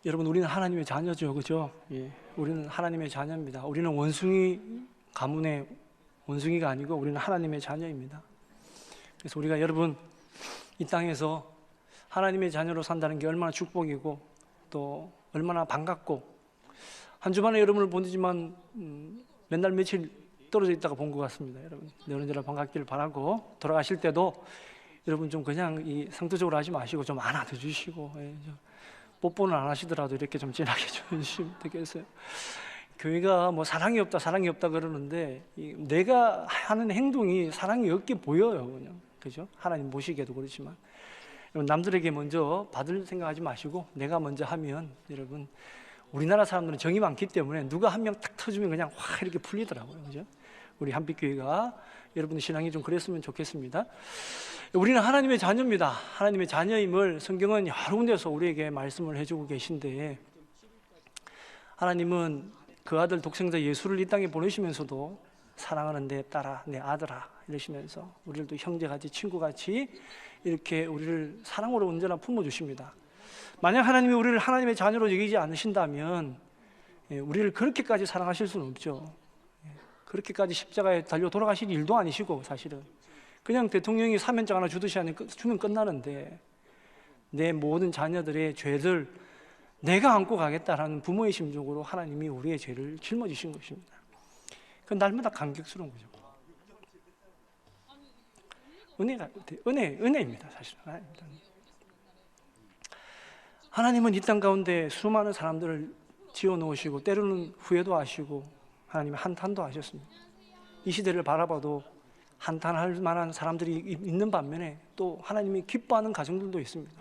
여러분, 우리는 하나님의 자녀죠, 그죠? 예, 우리는 하나님의 자녀입니다. 우리는 원숭이 가문의 원숭이가 아니고 우리는 하나님의 자녀입니다. 그래서 우리가 여러분 이 땅에서 하나님의 자녀로 산다는 게 얼마나 축복이고 또 얼마나 반갑고, 한 주만에 여러분을 보내지만 맨날 며칠 떨어져 있다가 본 것 같습니다. 여러분 여러분들 반갑기를 바라고, 돌아가실 때도 여러분 좀 그냥 이 상투적으로 하지 마시고 좀 안아줘 주시고, 뽀뽀는 안 하시더라도 이렇게 좀 진하게 해주시면 되겠어요. 교회가 뭐 사랑이 없다 그러는데 내가 하는 행동이 사랑이 없게 보여요, 그냥. 그죠? 하나님 보시기에도 그렇지만 남들에게 먼저 받을 생각하지 마시고 내가 먼저 하면, 여러분 우리나라 사람들은 정이 많기 때문에 누가 한 명 딱 터주면 그냥 확 이렇게 풀리더라고요, 그죠? 우리 한빛교회가 여러분의 신앙이 좀 그랬으면 좋겠습니다. 우리는 하나님의 자녀입니다. 하나님의 자녀임을 성경은 여러 군데서 우리에게 말씀을 해주고 계신데, 하나님은 그 아들 독생자 예수를 이 땅에 보내시면서도 사랑하는 내 딸아, 내 아들아 이러시면서 우리를 또 형제같이 친구같이 이렇게 우리를 사랑으로 언제나 품어주십니다. 만약 하나님이 우리를 하나님의 자녀로 여기지 않으신다면 우리를 그렇게까지 사랑하실 수는 없죠. 그렇게까지 십자가에 달려 돌아가실 일도 아니시고, 사실은 그냥 대통령이 사면장 하나 주듯이 주면 끝나는데, 내 모든 자녀들의 죄를 내가 안고 가겠다라는 부모의 심정으로 하나님이 우리의 죄를 짊어지신 것입니다. 그건 날마다 감격스러운 거죠. 은혜입니다, 사실은. 하나님은 이 땅 가운데 수많은 사람들을 지어 놓으시고 때로는 후회도 하시고 하나님은 한탄도 하셨습니다. 이 시대를 바라봐도 한탄할 만한 사람들이 있는 반면에 또 하나님이 기뻐하는 가정들도 있습니다.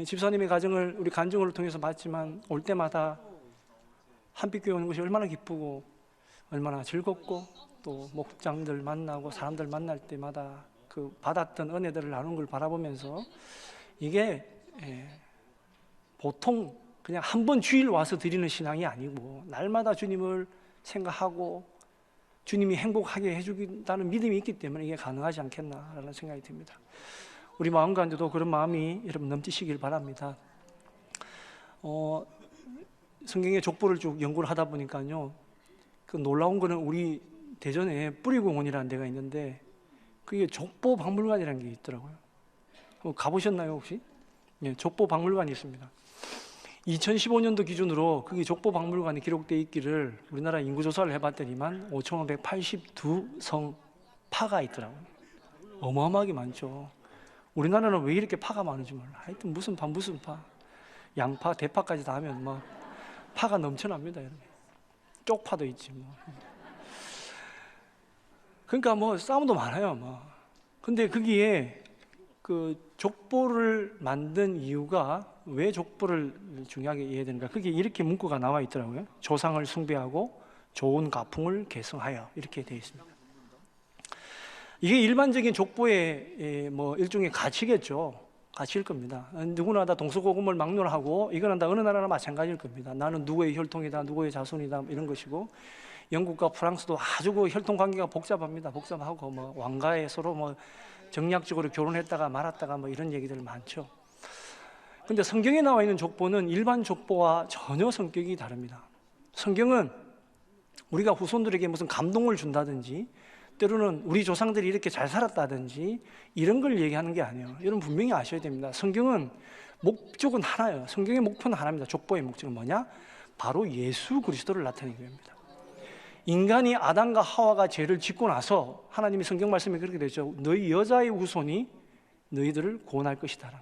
집사님의 가정을 우리 간증을 통해서 봤지만 올 때마다 한빛교회 오는 것이 얼마나 기쁘고 얼마나 즐겁고, 또 목장들 만나고 사람들 만날 때마다 그 받았던 은혜들을 나누는 걸 바라보면서, 이게 보통 그냥 한 번 주일 와서 드리는 신앙이 아니고 날마다 주님을 생각하고 주님이 행복하게 해주긴다는 믿음이 있기 때문에 이게 가능하지 않겠나라는 생각이 듭니다. 우리 마음 가운데도 그런 마음이 여러분 넘치시길 바랍니다. 성경의 족보를 쭉 연구를 하다 보니까요, 그 놀라운 거는 우리 대전에 뿌리공원이라는 데가 있는데 그게 족보 박물관이라는 게 있더라고요. 가보셨나요 혹시? 예, 족보 박물관이 있습니다. 2015년도 기준으로 그게 족보 박물관에 기록되어 있기를 우리나라 인구조사를 해봤더니만 5,582성 파가 있더라고요. 어마어마하게 많죠. 우리나라는 왜 이렇게 파가 많은지 몰라. 하여튼 무슨 파, 양파, 대파까지 다 하면 뭐 파가 넘쳐납니다, 여러분. 쪽파도 있지 뭐. 그러니까 뭐 싸움도 많아요, 뭐. 근데 거기에 그 족보를 만든 이유가, 왜 족보를 중요하게 이해해야 되는가, 그게 이렇게 문구가 나와 있더라고요. 조상을 숭배하고 좋은 가풍을 계승하여, 이렇게 되어 있습니다. 이게 일반적인 족보의 뭐 일종의 가치겠죠. 가치일 겁니다. 누구나 다 동서고금을 막론하고 이거는 다 어느 나라나 마찬가지일 겁니다. 나는 누구의 혈통이다, 누구의 자손이다, 이런 것이고, 영국과 프랑스도 아주 그 혈통 관계가 복잡합니다. 복잡하고 뭐 왕가에 서로 뭐 정략적으로 결혼했다가 말았다가 뭐 이런 얘기들 많죠. 근데 성경에 나와 있는 족보는 일반 족보와 전혀 성격이 다릅니다. 성경은 우리가 후손들에게 무슨 감동을 준다든지, 때로는 우리 조상들이 이렇게 잘 살았다든지 이런 걸 얘기하는 게 아니에요. 여러분 분명히 아셔야 됩니다. 성경은 목적은 하나예요. 성경의 목표는 하나입니다. 족보의 목적은 뭐냐? 바로 예수 그리스도를 나타내는 겁니다. 인간이 아담과 하와가 죄를 짓고 나서 하나님이 성경 말씀에 그렇게 되죠. 너희 여자의 후손이 너희들을 구원할 것이다.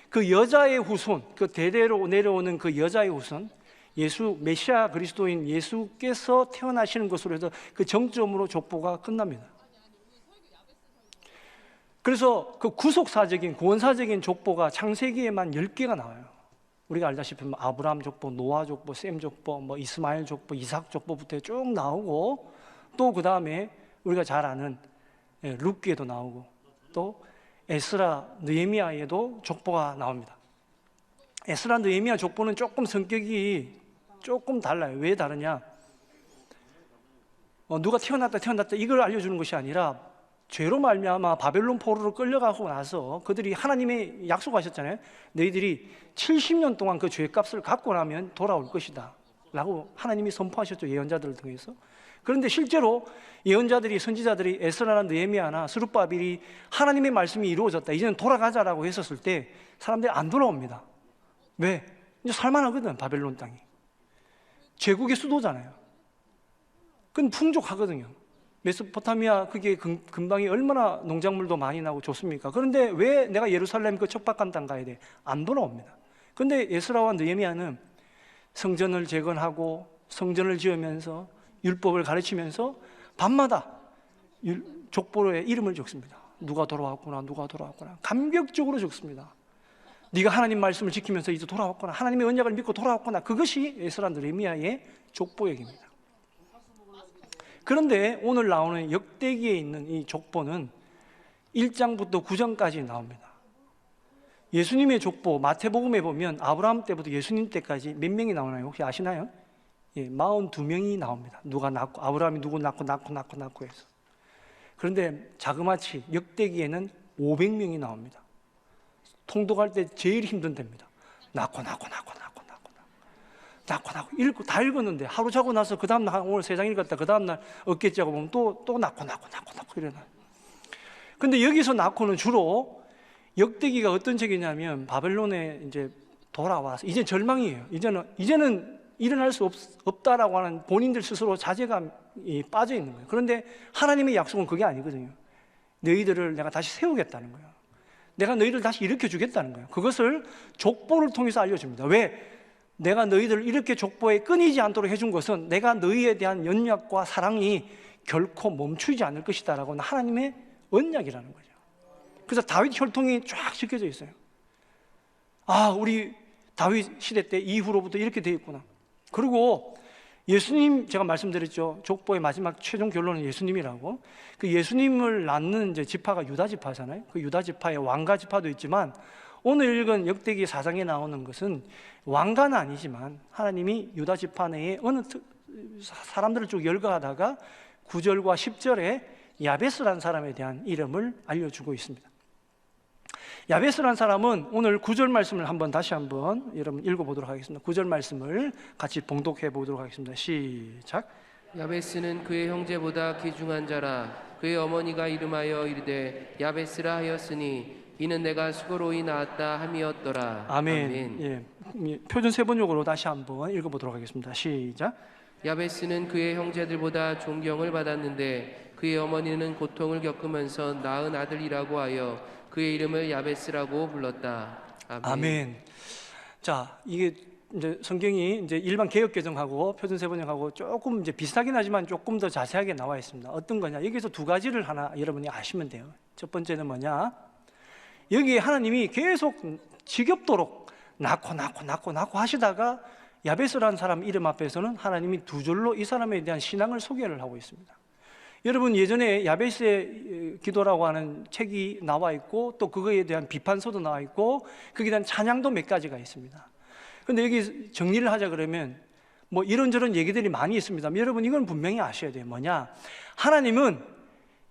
그 여자의 후손, 그 대대로 내려오는 그 여자의 후손, 예수, 메시아 그리스도인 예수께서 태어나시는 것으로 해서 그 정점으로 족보가 끝납니다. 그래서 그 구속사적인, 구원사적인 족보가 창세기에만 10개가 나와요. 우리가 알다시피 아브라함 족보, 노아 족보, 셈 족보, 뭐 이스마엘 족보, 이삭 족보부터 쭉 나오고, 또 그 다음에 우리가 잘 아는 룻기에도 나오고, 또 에스라, 느헤미야에도 족보가 나옵니다. 에스라, 느헤미야 족보는 조금 성격이 조금 달라요. 왜 다르냐? 누가 태어났다 이걸 알려주는 것이 아니라 죄로 말미암아 바벨론 포로로 끌려가고 나서 그들이 하나님의 약속하셨잖아요. 너희들이 70년 동안 그 죄값을 갚고 나면 돌아올 것이다 라고 하나님이 선포하셨죠, 예언자들을 통해서. 그런데 실제로 예언자들이, 선지자들이, 에스라나 느헤미야나 스룹바벨이 하나님의 말씀이 이루어졌다, 이제는 돌아가자라고 했었을 때 사람들이 안 돌아옵니다. 왜? 이제 살만하거든. 바벨론 땅이 제국의 수도잖아요. 그건 풍족하거든요. 메소포타미아 그게 근방이 얼마나 농작물도 많이 나고 좋습니까? 그런데 왜 내가 예루살렘 그 척박한 땅 가야 돼? 안 돌아옵니다. 그런데 에스라와 느헤미야는 성전을 재건하고 성전을 지으면서 율법을 가르치면서 밤마다 족보로에 이름을 적습니다. 누가 돌아왔구나, 누가 돌아왔구나. 감격적으로 적습니다. 네가 하나님 말씀을 지키면서 이제 돌아왔구나, 하나님의 언약을 믿고 돌아왔구나. 그것이 에스라 느헤미야의 족보역입니다. 그런데 오늘 나오는 역대기에 있는 이 족보는 1장부터 9장까지 나옵니다. 예수님의 족보 마태복음에 보면 아브라함 때부터 예수님 때까지 몇 명이 나오나요? 혹시 아시나요? 예, 42명이 나옵니다. 누가 낳고, 아브라함이 누구 낳고 해서. 그런데 자그마치 역대기에는 500명이 나옵니다. 통독할 때 제일 힘든 때입니다. 낳고 읽고 다 읽었는데 하루 자고 나서 그 다음날 오늘 3장 읽었다 그 다음날 어깨 하고 보면 또 낳고 이러나. 근데 여기서 낳고는 주로 역대기가 어떤 책이냐면 바벨론에 이제 돌아와서 이제 절망이에요. 이제는 일어날 수 없다라고 하는 본인들 스스로 자괴감이 빠져 있는 거예요. 그런데 하나님의 약속은 그게 아니거든요. 너희들을 내가 다시 세우겠다는 거예요. 내가 너희를 다시 일으켜 주겠다는 거예요. 그것을 족보를 통해서 알려줍니다. 왜? 내가 너희들을 이렇게 족보에 끊이지 않도록 해준 것은 내가 너희에 대한 연약과 사랑이 결코 멈추지 않을 것이다 라고 하는 하나님의 언약이라는 거죠. 그래서 다윗 혈통이 쫙 적혀져 있어요. 아, 우리 다윗 시대 때 이후로부터 이렇게 되어 있구나. 그리고 예수님, 제가 말씀드렸죠, 족보의 마지막 최종 결론은 예수님이라고. 그 예수님을 낳는 이제 지파가 유다 지파잖아요. 그 유다 지파의 왕가 지파도 있지만 오늘 읽은 역대기 4장에 나오는 것은 왕가는 아니지만 하나님이 유다 지파 내에 어느 사람들을 쭉 열거하다가 9절과 10절에 야베스라는 사람에 대한 이름을 알려주고 있습니다. 야베스라는 사람은 오늘 9절 말씀을 다시 한번 여러분 읽어보도록 하겠습니다. 9절 말씀을 같이 봉독해 보도록 하겠습니다. 시작. 야베스는 그의 형제보다 귀중한 자라. 그의 어머니가 이름하여 이르되 야베스라 하였으니 이는 내가 수고로이 낳았다 함이었더라. 아멘. 예, 표준 세번역으로 다시 한번 읽어보도록 하겠습니다. 시작. 야베스는 그의 형제들보다 존경을 받았는데 그의 어머니는 고통을 겪으면서 낳은 아들이라고 하여 그의 이름을 야베스라고 불렀다. 아멘. 아멘. 자, 이게 이제 성경이 이제 일반 개역 개정하고 표준 세번역하고 조금 이제 비슷하긴 하지만 조금 더 자세하게 나와 있습니다. 어떤 거냐? 여기서 두 가지를 하나 여러분이 아시면 돼요. 첫 번째는 뭐냐? 여기 하나님이 계속 지겹도록 낳고 하시다가 야베스라는 사람 이름 앞에서는 하나님이 두 줄로 이 사람에 대한 신앙을 소개를 하고 있습니다. 여러분, 예전에 야베스의 기도라고 하는 책이 나와 있고 또 그거에 대한 비판서도 나와 있고 거기에 대한 찬양도 몇 가지가 있습니다. 그런데 여기 정리를 하자 그러면 뭐 이런저런 얘기들이 많이 있습니다. 여러분, 이건 분명히 아셔야 돼요. 뭐냐? 하나님은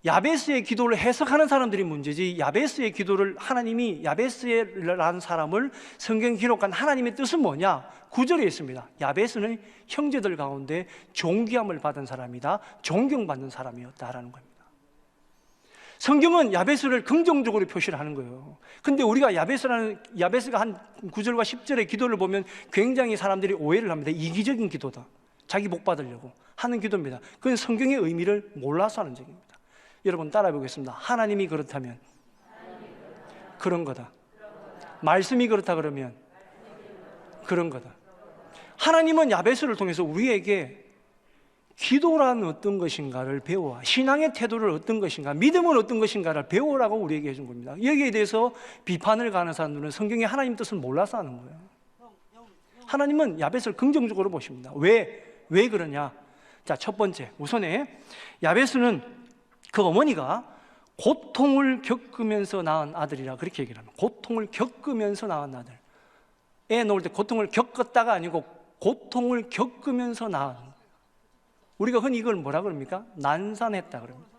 야베스의 기도를 해석하는 사람들이 문제지, 야베스의 기도를 하나님이 야베스라는 사람을 성경 기록한 하나님의 뜻은 뭐냐? 9절에 있습니다. 야베스는 형제들 가운데 존귀함을 받은 사람이다, 존경받는 사람이었다라는 겁니다. 성경은 야베스를 긍정적으로 표시를 하는 거예요. 근데 우리가 야베스가 한 9절과 10절의 기도를 보면 굉장히 사람들이 오해를 합니다. 이기적인 기도다, 자기 복 받으려고 하는 기도입니다. 그건 성경의 의미를 몰라서 하는 적입니다. 여러분 따라해 보겠습니다. 하나님이 그렇다면 그런 거다. 말씀이 그렇다 그러면 그런 거다. 하나님은 야베스를 통해서 우리에게 기도란 어떤 것인가를 배워, 신앙의 태도를 어떤 것인가, 믿음은 어떤 것인가를 배우라고 우리에게 해준 겁니다. 여기에 대해서 비판을 가는 사람들은 성경의 하나님 뜻을 몰라서 하는 거예요. 하나님은 야베스를 긍정적으로 보십니다. 왜 그러냐? 자, 첫 번째, 우선에 야베스는 그 어머니가 고통을 겪으면서 낳은 아들이라 그렇게 얘기를 합니다. 고통을 겪으면서 낳은 아들. 애 놓을 때 고통을 겪었다가 아니고 고통을 겪으면서 낳은. 우리가 흔히 이걸 뭐라 그럽니까? 난산했다 그럽니다.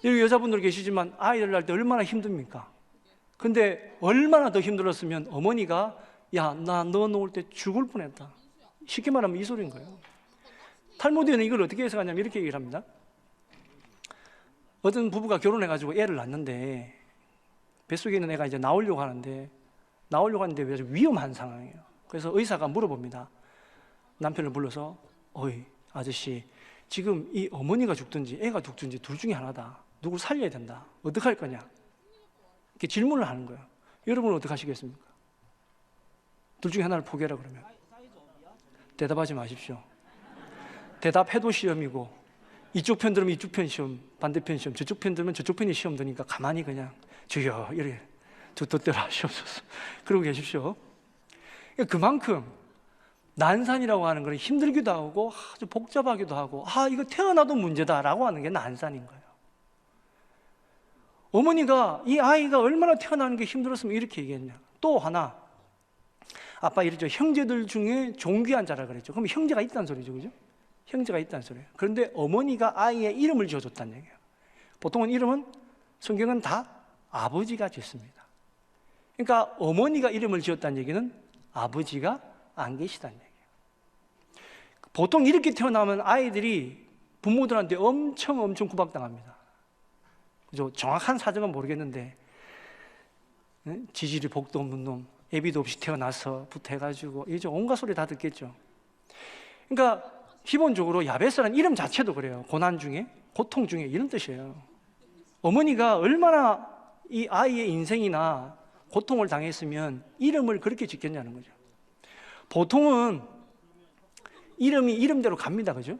여기 여자분들 계시지만 아이들 낳을 때 얼마나 힘듭니까? 근데 얼마나 더 힘들었으면 어머니가 야, 나 너 놓을 때 죽을 뻔했다. 쉽게 말하면 이 소리인 거예요. 탈무드에는 이걸 어떻게 해석하냐면 이렇게 얘기를 합니다. 어떤 부부가 결혼해가지고 애를 낳는데 뱃속에 있는 애가 이제 나오려고 하는데 위험한 상황이에요. 그래서 의사가 물어봅니다. 남편을 불러서 어이 아저씨, 지금 이 어머니가 죽든지 애가 죽든지 둘 중에 하나다. 누굴 살려야 된다. 어떻게 할 거냐? 이렇게 질문을 하는 거예요. 여러분은 어떻게 하시겠습니까? 둘 중에 하나를 포기하라 그러면 대답하지 마십시오. 대답해도 시험이고 이쪽 편 들으면 이쪽 편 시험, 반대편 시험, 저쪽 편 들으면 저쪽 편이 시험 드니까 가만히 그냥 주여 이렇게 두 뜻대로 하시옵소서 그러고 계십시오. 그만큼 난산이라고 하는 건 힘들기도 하고 아주 복잡하기도 하고 이거 태어나도 문제다라고 하는 게 난산인 거예요. 어머니가 이 아이가 얼마나 태어나는 게 힘들었으면 이렇게 얘기했냐. 또 하나, 아빠 이랬죠. 형제들 중에 존귀한 자라 그랬죠. 그럼 형제가 있다는 소리죠, 그죠? 형제가 있다는 소리예요. 그런데 어머니가 아이의 이름을 지어줬다는 얘기예요. 보통은 이름은 성경은 다 아버지가 짓습니다. 그러니까 어머니가 이름을 지었다는 얘기는 아버지가 안 계시다는 얘기예요. 보통 이렇게 태어나면 아이들이 부모들한테 엄청 구박당합니다. 그죠? 정확한 사정은 모르겠는데 지질이 복도 없는 놈, 애비도 없이 태어나서부터 해가지고 이제 온갖 소리 다 듣겠죠. 그러니까 기본적으로 야베스라는 이름 자체도 그래요. 고난 중에, 고통 중에 이런 뜻이에요. 어머니가 얼마나 이 아이의 인생이나 고통을 당했으면 이름을 그렇게 짓겠냐는 거죠. 보통은 이름이 이름대로 갑니다, 그죠?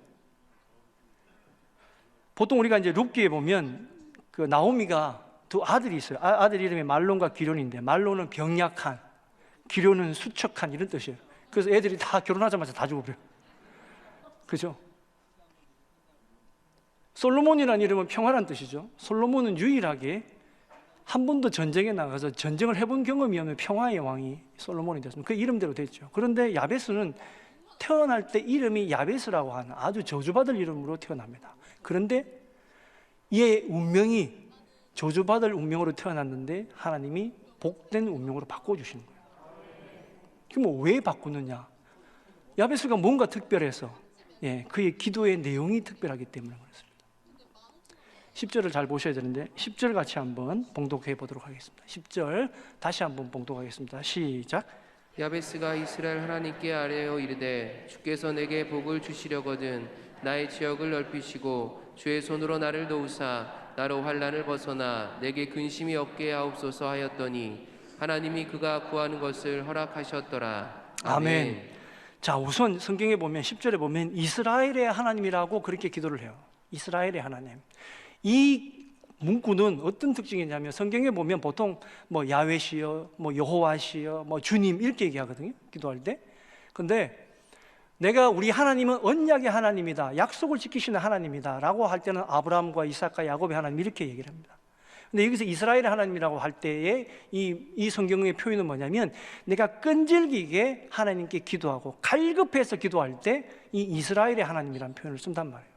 보통 우리가 이제 룻기에 보면 그 나오미가 두 아들이 있어요. 아들 이름이 말론과 기련인데 말론은 병약한, 기련은 수척한 이런 뜻이에요. 그래서 애들이 다 결혼하자마자 다 죽어버려요. 그죠? 솔로몬이라는 이름은 평화란 뜻이죠. 솔로몬은 유일하게 한 번도 전쟁에 나가서 전쟁을 해본 경험이 없는 평화의 왕이 솔로몬이 됐습니다. 그 이름대로 됐죠. 그런데 야베스는 태어날 때 이름이 야베스라고 하는 아주 저주받을 이름으로 태어납니다. 그런데 이의 운명이 저주받을 운명으로 태어났는데 하나님이 복된 운명으로 바꿔주시는 거예요. 그럼 왜 바꾸느냐? 야베스가 뭔가 특별해서 그의 기도의 내용이 특별하기 때문에 그렇습니다. 10절을 잘 보셔야 되는데 10절 같이 한번 봉독해 보도록 하겠습니다. 10절 다시 한번 봉독하겠습니다. 시작. 야베스가 이스라엘 하나님께 아뢰어 이르되 주께서 내게 복을 주시려거든 나의 지역을 넓히시고 주의 손으로 나를 도우사 나로 환난을 벗어나 내게 근심이 없게 하옵소서 하였더니 하나님이 그가 구하는 것을 허락하셨더라. 아멘. 자, 우선 성경에 보면 10절에 보면 이스라엘의 하나님이라고 그렇게 기도를 해요. 이스라엘의 하나님. 이 문구는 어떤 특징이냐면 성경에 보면 보통 뭐 야훼시여, 뭐 여호와시여, 뭐 주님 이렇게 얘기하거든요. 기도할 때. 근데 내가 우리 하나님은 언약의 하나님이다, 약속을 지키시는 하나님이다 라고 할 때는 아브라함과 이삭과 야곱의 하나님 이렇게 얘기를 합니다. 근데 여기서 이스라엘의 하나님이라고 할 때에 이 성경의 표현은 뭐냐면 내가 끈질기게 하나님께 기도하고 갈급해서 기도할 때 이 이스라엘의 하나님이라는 표현을 쓴단 말이에요.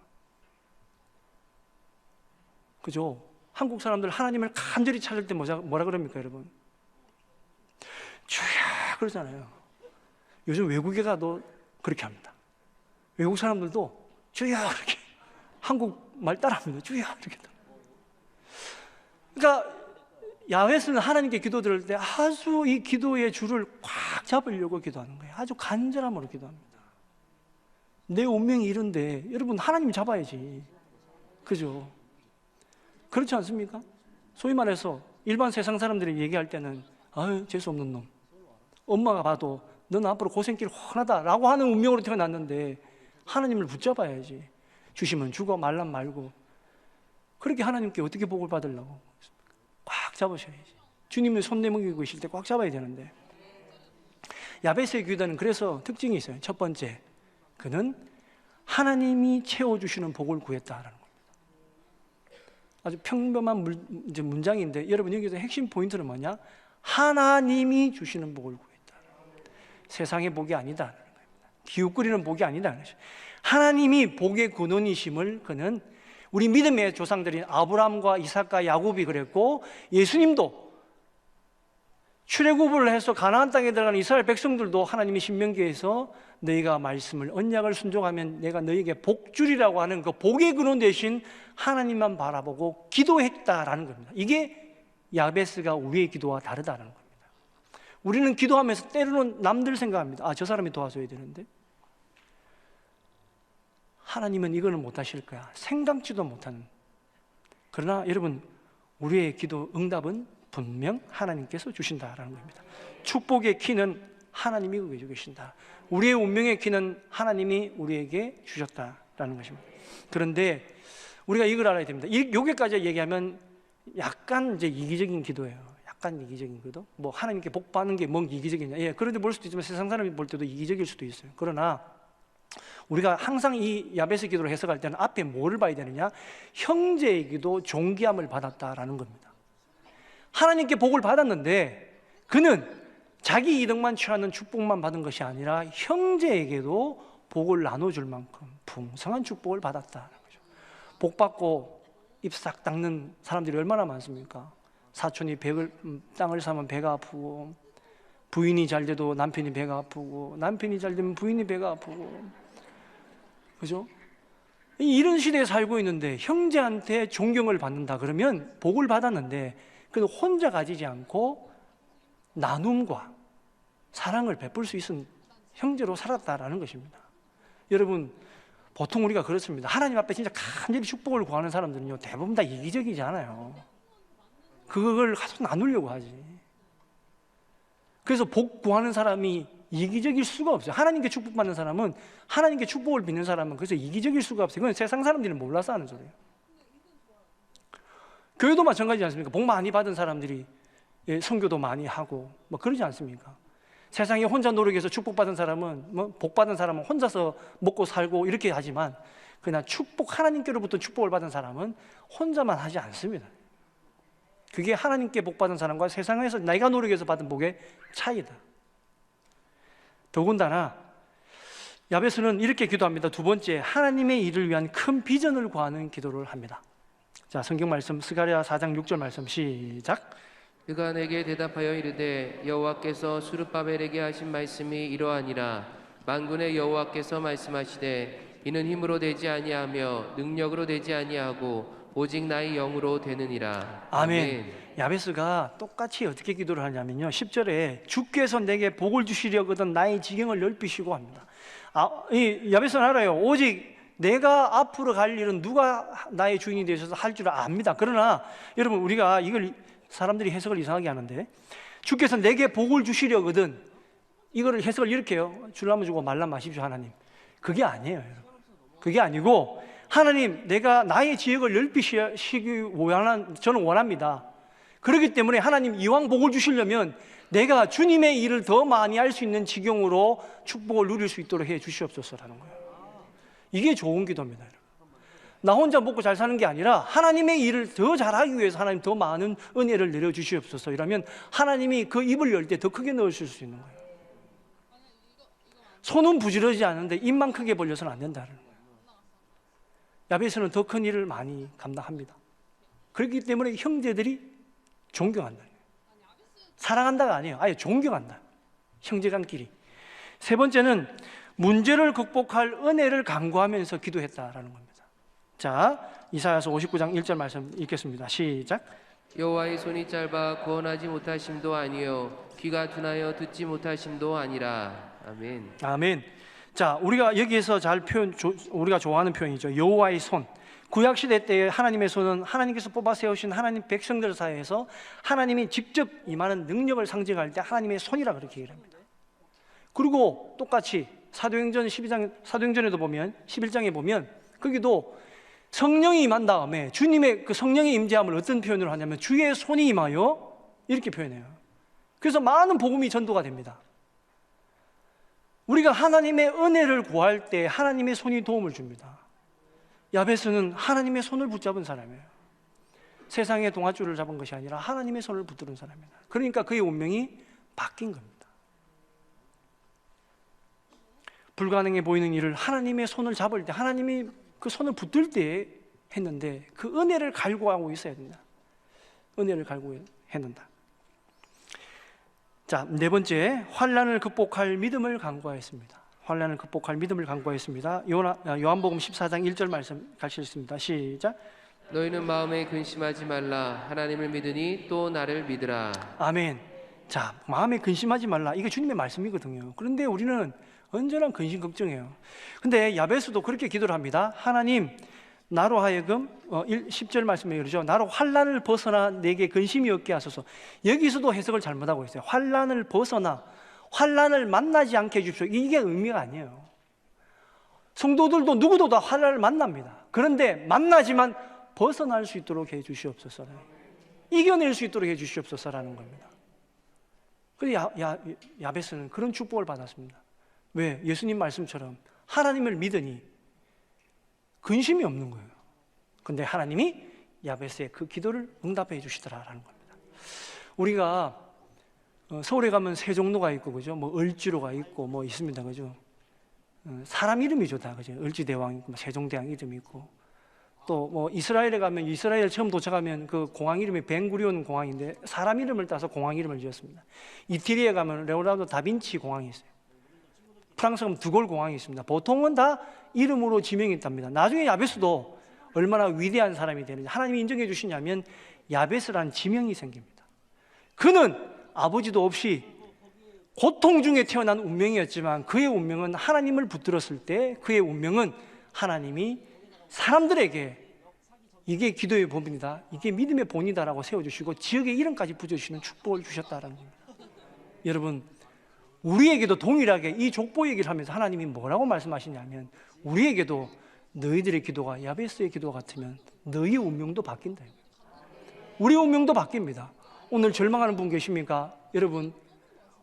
그죠? 한국 사람들 하나님을 간절히 찾을 때 뭐라 그럽니까, 여러분? 주야 그러잖아요. 요즘 외국에 가도 그렇게 합니다. 외국 사람들도 주야 이렇게 한국말 따라합니다. 주야 이렇게. 그러니까 야훼스는 하나님께 기도드릴 때 아주 이 기도의 줄을 꽉 잡으려고 기도하는 거예요. 아주 간절함으로 기도합니다. 내 운명이 이런데 여러분 하나님 잡아야지. 그죠? 그렇지 않습니까? 소위 말해서 일반 세상 사람들이 얘기할 때는 아유 재수없는 놈, 엄마가 봐도 넌 앞으로 고생길 훤하다라고 하는 운명으로 태어났는데 하나님을 붙잡아야지. 주시면 주고 말란 말고. 그렇게 하나님께 어떻게 복을 받으려고? 꽉 잡으셔야지. 주님을 손 내밀고 계실 때 꽉 잡아야 되는데. 야베스의 기도는 그래서 특징이 있어요. 첫 번째, 그는 하나님이 채워주시는 복을 구했다라는 겁니다. 아주 평범한 문장인데 여러분 여기서 핵심 포인트는 뭐냐? 하나님이 주시는 복을 구했다. 세상의 복이 아니다라는 겁니다. 기웃거리는 복이 아니다. 하나님이 복의 근원이심을 그는 우리 믿음의 조상들인 아브라함과 이삭과 야곱이 그랬고, 예수님도 출애굽을 해서 가나안 땅에 들어가는 이스라엘 백성들도 하나님이 신명기에서 너희가 말씀을 언약을 순종하면 내가 너희에게 복 주리라고 하는 그 복의 근원 대신 하나님만 바라보고 기도했다라는 겁니다. 이게 야베스가 우리의 기도와 다르다는 겁니다. 우리는 기도하면서 때로는 남들 생각합니다. 저 사람이 도와줘야 되는데. 하나님은 이거는 못하실 거야. 생각지도 못하는. 그러나 여러분, 우리의 기도 응답은 분명 하나님께서 주신다라는 겁니다. 축복의 키는 하나님이 우리에게 주신다. 우리의 운명의 키는 하나님이 우리에게 주셨다라는 것입니다. 그런데 우리가 이걸 알아야 됩니다. 여기까지 얘기하면 약간 이제 이기적인 기도예요. 약간 이기적인 기도. 뭐 하나님께 복 받는 게 뭔 이기적이냐? 예, 그런데 볼 수도 있지만 세상 사람이 볼 때도 이기적일 수도 있어요. 그러나 우리가 항상 이 야베스 기도를 해석할 때는 앞에 뭐를 봐야 되느냐? 형제의 기도 존귀함을 받았다라는 겁니다. 하나님께 복을 받았는데 그는 자기 이득만 취하는 축복만 받은 것이 아니라 형제에게도 복을 나눠줄 만큼 풍성한 축복을 받았다는 거죠. 복 받고 입 싹 닦는 사람들이 얼마나 많습니까? 사촌이 땅을 사면 배가 아프고, 부인이 잘 돼도 남편이 배가 아프고, 남편이 잘 되면 부인이 배가 아프고, 그죠? 이런 시대에 살고 있는데 형제한테 존경을 받는다 그러면 복을 받았는데 그래도 혼자 가지지 않고 나눔과 사랑을 베풀 수 있는 형제로 살았다라는 것입니다. 여러분, 보통 우리가 그렇습니다. 하나님 앞에 진짜 간절히 축복을 구하는 사람들은요, 대부분 다 이기적이지 않아요. 그걸 계속 나누려고 하지. 그래서 복 구하는 사람이 이기적일 수가 없어요. 하나님께 축복받는 사람은, 하나님께 축복을 빚는 사람은 그래서 이기적일 수가 없어요. 그건 세상 사람들이 몰라서 하는 소리예요. 교회도 마찬가지지 않습니까? 복 많이 받은 사람들이 선교도 많이 하고 뭐 그러지 않습니까? 세상에 혼자 노력해서 축복받은 사람은, 복 받은 사람은 혼자서 먹고 살고 이렇게 하지만, 그러나 하나님께로부터 축복을 받은 사람은 혼자만 하지 않습니다. 그게 하나님께 복 받은 사람과 세상에서 내가 노력해서 받은 복의 차이다. 더군다나 야베스는 이렇게 기도합니다. 두 번째, 하나님의 일을 위한 큰 비전을 구하는 기도를 합니다. 자, 성경 말씀 스가랴 4장 6절 말씀 시작. 그가 내게 대답하여 이르되 여호와께서 수르바벨에게 하신 말씀이 이러하니라. 만군의 여호와께서 말씀하시되 이는 힘으로 되지 아니하며 능력으로 되지 아니하고 오직 나의 영으로 되느니라. 아멘. 야베스가 똑같이 어떻게 기도를 하냐면요, 10절에 주께서 내게 복을 주시려거든 나의 지경을 넓히시고 합니다. 이 야베스는 알아요. 오직 내가 앞으로 갈 일은 누가 나의 주인이 되셔서 할 줄 압니다. 그러나 여러분, 우리가 이걸 사람들이 해석을 이상하게 하는데, 주께서 내게 복을 주시려거든, 이거를 해석을 이렇게 해요. 줄라면 주고 말라 마십시오 하나님. 그게 아니에요, 여러분. 그게 아니고, 하나님, 내가 나의 지역을 넓히시기 저는 원합니다. 그렇기 때문에 하나님, 이왕 복을 주시려면 내가 주님의 일을 더 많이 할 수 있는 지경으로 축복을 누릴 수 있도록 해 주시옵소서라는 거예요. 이게 좋은 기도입니다, 여러분. 나 혼자 먹고 잘 사는 게 아니라 하나님의 일을 더 잘하기 위해서 하나님 더 많은 은혜를 내려주시옵소서. 이러면 하나님이 그 입을 열 때 더 크게 넣으실 수 있는 거예요. 손은 부지런하지 않은데 입만 크게 벌려서는 안 된다는 거예요. 야베스는 더 큰 일을 많이 감당합니다. 그렇기 때문에 형제들이 존경한다. 사랑한다가 아니에요. 아예 존경한다. 형제간끼리. 세 번째는 문제를 극복할 은혜를 간구하면서 기도했다라는 겁니다. 자, 이사야서 59장 1절 말씀 읽겠습니다. 시작. 여호와의 손이 짧아 구원하지 못하심도 아니요 귀가 둔하여 듣지 못하심도 아니라. 아멘. 아멘. 자, 우리가 여기에서 우리가 좋아하는 표현이죠. 여호와의 손. 구약 시대 때 하나님의 손은 하나님께서 뽑아 세우신 하나님 백성들 사이에서 하나님이 직접 임하는 능력을 상징할 때 하나님의 손이라 그렇게 얘기를 합니다. 그리고 똑같이 사도행전에도 보면 11장에 보면 거기도 성령이 임한 다음에 주님의 그 성령의 임재함을 어떤 표현으로 하냐면 주의 손이 임하여 이렇게 표현해요. 그래서 많은 복음이 전도가 됩니다. 우리가 하나님의 은혜를 구할 때 하나님의 손이 도움을 줍니다. 야베스는 하나님의 손을 붙잡은 사람이에요. 세상의 동아줄을 잡은 것이 아니라 하나님의 손을 붙드는 사람입니다. 그러니까 그의 운명이 바뀐 겁니다. 불가능해 보이는 일을 하나님의 손을 잡을 때, 하나님이 그 손을 붙들 때 했는데 그 은혜를 갈구하고 있어야 된다. 은혜를 갈구했는다. 자, 네 번째, 환난을 극복할 믿음을 강구하였습니다. 환난을 극복할 믿음을 강구하였습니다. 요한복음 14장 1절 말씀 같이 읽습니다. 시작. 너희는 마음에 근심하지 말라. 하나님을 믿으니 또 나를 믿으라. 아멘. 자, 마음에 근심하지 말라. 이게 주님의 말씀이거든요. 그런데 우리는 언제나 근심 걱정해요. 근데 야베스도 그렇게 기도를 합니다. 하나님, 나로 하여금 10절 말씀에 그러죠. 나로 환난을 벗어나 내게 근심이 없게 하소서. 여기서도 해석을 잘못하고 있어요. 환난을 벗어나 환난을 만나지 않게 해주십시오. 이게 의미가 아니에요. 성도들도 누구도 다 환난을 만납니다. 그런데 만나지만 벗어날 수 있도록 해 주시옵소서. 이겨낼 수 있도록 해 주시옵소서라는 겁니다. 그래서 야베스는 그런 축복을 받았습니다. 왜? 예수님 말씀처럼 하나님을 믿으니 근심이 없는 거예요. 근데 하나님이 야베스의 그 기도를 응답해 주시더라라는 겁니다. 우리가 서울에 가면 세종로가 있고, 그죠? 뭐 을지로가 있고, 뭐 있습니다, 그죠? 사람 이름이죠, 다, 그죠? 을지대왕 있고, 세종대왕 이름이 있고, 또 뭐 이스라엘에 가면 이스라엘 처음 도착하면 그 공항 이름이 벤구리온 공항인데 사람 이름을 따서 공항 이름을 지었습니다. 이태리에 가면 레오나르도 다빈치 공항이 있어요. 프랑스 가면 드골 공항이 있습니다. 보통은 다 이름으로 지명이 있답니다. 나중에 야베스도 얼마나 위대한 사람이 되는지 하나님이 인정해 주시냐면 야베스라는 지명이 생깁니다. 그는 아버지도 없이 고통 중에 태어난 운명이었지만 그의 운명은 하나님을 붙들었을 때 그의 운명은 하나님이 사람들에게 이게 기도의 본분이다, 이게 믿음의 본이다라고 세워주시고 지역의 이름까지 붙여주시는 축복을 주셨다라는 겁니다. 여러분, 우리에게도 동일하게 이 족보 얘기를 하면서 하나님이 뭐라고 말씀하시냐면 우리에게도 너희들의 기도가 야베스의 기도가 같으면 너희 운명도 바뀐다. 우리 운명도 바뀝니다. 오늘 절망하는 분 계십니까? 여러분,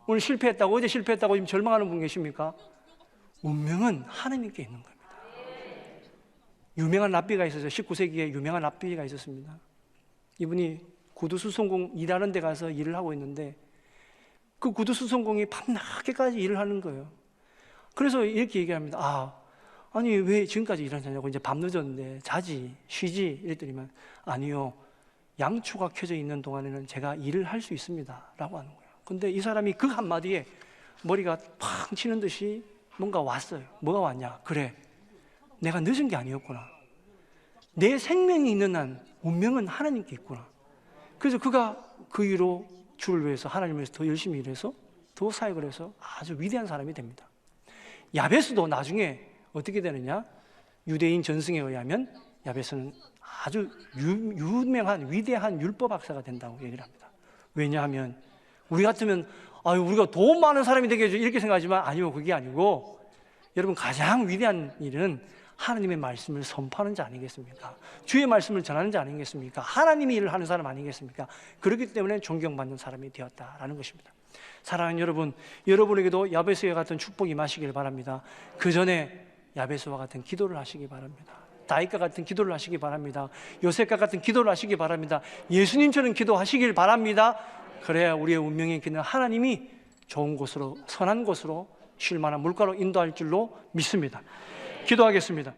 오늘 실패했다고, 어제 실패했다고 지금 절망하는 분 계십니까? 운명은 하나님께 있는 겁니다. 유명한 랍비가 있었어요. 19세기에 유명한 랍비가 있었습니다. 이분이 구두수송공 일하는 데 가서 일을 하고 있는데 그 구두수송공이 밤낮게까지 일을 하는 거예요. 그래서 이렇게 얘기합니다. 아니 왜 지금까지 일하냐고, 이제 밤 늦었는데 자지, 쉬지 이랬더니만 아니요, 양초가 켜져 있는 동안에는 제가 일을 할 수 있습니다 라고 하는 거예요. 근데 이 사람이 그 한마디에 머리가 팡 치는 듯이 뭔가 왔어요. 뭐가 왔냐? 그래, 내가 늦은 게 아니었구나. 내 생명이 있는 한 운명은 하나님께 있구나. 그래서 그가 그 이후로 주를 위해서, 하나님을 위해서 더 열심히 일해서 더 사역을 해서 아주 위대한 사람이 됩니다. 야베스도 나중에 어떻게 되느냐? 유대인 전승에 의하면 야베스는 아주 유명한 위대한 율법학사가 된다고 얘기를 합니다. 왜냐하면 우리 같으면 우리가 돈 많은 사람이 되겠죠 이렇게 생각하지만 아니요, 그게 아니고 여러분, 가장 위대한 일은 하나님의 말씀을 선포하는 자 아니겠습니까? 주의 말씀을 전하는 자 아니겠습니까? 하나님이 일을 하는 사람 아니겠습니까? 그렇기 때문에 존경받는 사람이 되었다라는 것입니다. 사랑하는 여러분, 여러분에게도 야베스와 같은 축복이 임하시길 바랍니다. 그 전에 야베스와 같은 기도를 하시기 바랍니다. 다윗과 같은 기도를 하시기 바랍니다. 요셉과 같은 기도를 하시기 바랍니다. 예수님처럼 기도하시길 바랍니다. 그래야 우리의 운명의 길은 하나님이 좋은 곳으로, 선한 곳으로 쉴 만한 물가로 인도할 줄로 믿습니다. 기도하겠습니다.